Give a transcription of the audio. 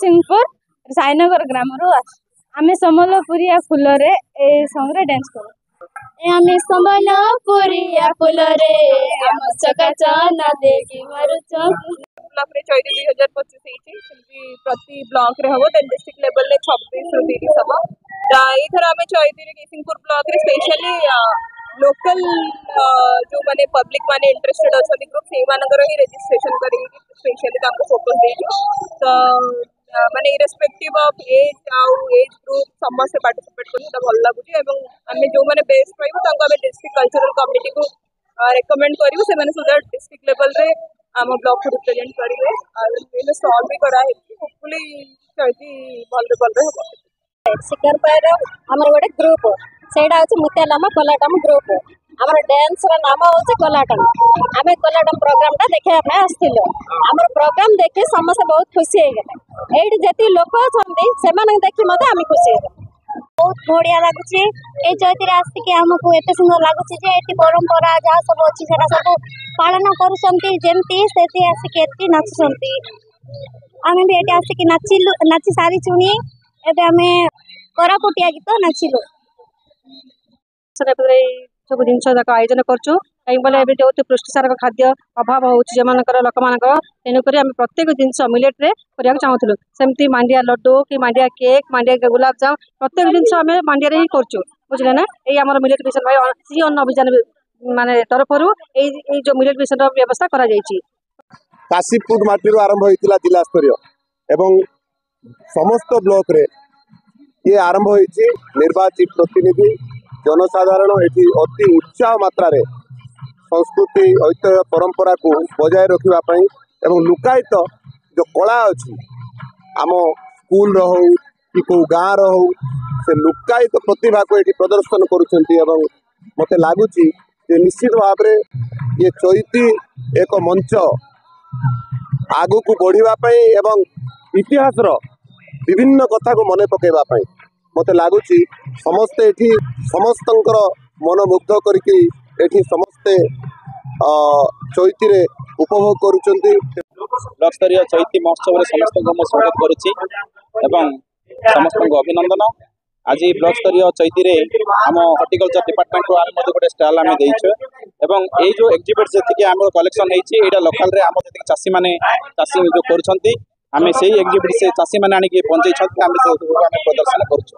जगतसिंहपुर साईनगर ग्राम आमे समलपुरिया फूल रे a song रे डांस करू। आमे समलपुरिया फूल रे हम चकाचना देखि मारुच ब्लॉक रे चैती 2025 होइछि प्रति ब्लॉक रे हबो देन डिस्ट्रिक्ट लेवल रे 26 ରୁ 30 हबो एथर आमे चैती रे किसिमपुर ब्लॉक रे स्पेशली लोकल जो माने पब्लिक माने इंटरेस्टेड अछथि ग्रुप से मानकर ही रजिस्ट्रेशन करी स्पेशली ताको फोकस देइछु तो माने इरेस्पेक्टिव ऑफ एज ग्रुप समस्त पार्टिसिपेट करी त भल लागुची एवं आमे जो माने बेस्ट पाइबो ताको आमे डिस्ट्रिक्ट कल्चरल कमिटी को रेकमेंड करिवो से माने सुधा डिस्ट्रिक्ट लेवल रे आम ब्लॉक को रिप्रेजेंट करिवे और स्टॉल भी करा है होपफुली चैती भल हो शिखर पैर हमर गोटे ग्रुप सेटा होची मुत्यालामा कोलाटम ग्रुप हमर डांस रा नाम होची कोलाटम आमे कोलाटम प्रोग्राम ता देखे पे आस्थिलो हमर प्रोग्राम देखे समस्त बहुत खुशी हे गेले एठी जति लोक छथि से माने देखि मते आमे खुशी हे बहुत बढ़िया लागुची ए चैती रे आस्ति के हमको एते सुंदर लागुची जे एती परंपरा जहा सब अछि सेटा सब पालन करूसंती जेंती सेती आसी के एती नाचसंती आमे भी एटी आसी के नाची सारी चुनी एते आमे कोरापुटिया गीत नाचिलो सब जिन आयोजन करूँ कहीं जो पुष्टिसार खाद्य अभाव होकर लोक मान तेणुक प्रत्येक जिनस मिलेट्रे करने चाहूँ सेमती मांडिया लड्डू कि मांडिया केक मांडिया गुलाब जाम प्रत्येक जिनस आम मांडिया ही करूँ बुझे ना ये आम मिलेट मिशन भाई सी अन्न अभियान माने तरफ जो मिलेट मिशन व्यवस्था करा काशीपुर माटी आरंभ होता जिला स्तरीय एवं समस्त ब्लॉक रे ये आरंभ होती निर्वाचित प्रतिनिधि जनसाधारण एटी अति उत्साह मात्रा रे संस्कृति ऐतिह्य परंपरा को बजाय रखा एवं लुकायित जो कला अच्छी आम स्कूल हो कि कौ गाँव हो से लुकायित प्रतिभा को ये प्रदर्शन करुँच मत लगुच निश्चित भाव में ये चैती एक मंच आगु को बढ़ापी एवं इतिहास विभिन्न कथा को मन पकड़ापी मत लगुच समस्ते एठी समस्तंकर मन मुग्ध करके एठी समस्ते चैती रे उपभोग करुचंती। ब्लॉक स्तरीय चैती महोत्सव में समस्त को स्वागत करुच्ची एवं समस्त को अभिनंदन। आज ब्लॉक स्तरीय चैती रे आम हॉर्टिकल्चर डिपार्टमेंट को आम गोटे स्टॉल आम देइछु एवं ए जो एग्जिबिट जति आम कलेक्शन होइछि एटा लोकल रे आम जति चासी माने चासी जो करूछंती आमे सेही एग्जिबिट से चासी माने आनी के पहुंचै छथि आमे प्रदर्शन करूछु।